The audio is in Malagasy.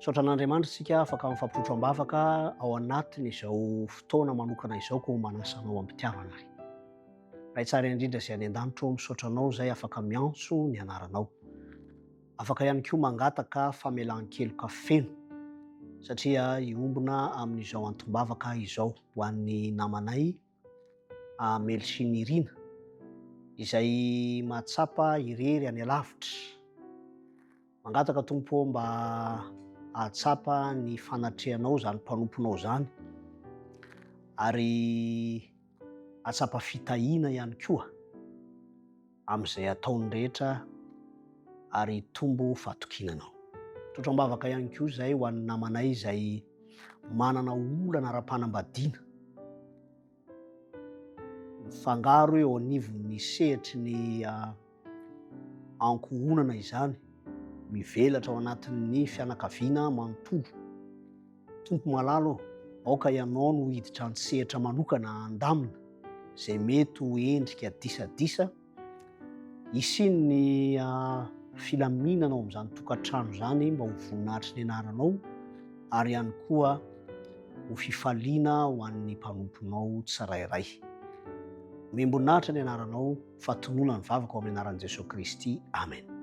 Saotran'Andriamanitra isika afaka mifampitotro ambavaka ao anatiny izao fotoana manokana izao ko manasanao am-pitiavana. Raha tsara indrindra izay any an-danitro misaotranao izay afaka miantso ny anaranao. Afaka ihany koa mangataka famelan-keloka feno satria iombona amin'izao antom-bavaka izao ho an'ny namanay Melsy Nirina izay mahatsapa irery any alavitra. Mangataka Tompo mba ahatsapa ny fanatrehanao zany mpanomponao zany ary ahatsapa fitahiana ihany koa amin'izay ataony rehetra ary tombo fatokinanao. Totram-bavaka ihany koa izay ho an'ny namanay izay manana olana ara-panambadiana mifangaro eo anivon'ny sehatry ny ankohonana izany, mivelatra ao anatin'ny fianakaviana manontolo. Tompo malalo, aoka ianao no hiditra ny sehatra manokana andamina izay mety ho endrika disadisa, isiny ny filaminanao amin'izany tokantrano zany mba ho voninahitry ny anaranao ary ihany koa ho fifaliana ho an'ny mpanomponao tsirairay. Miamboninahitra ny anaranao, fatonona ny vavaka ao amin'ny anaran'i Jesosy Kristy. Amen.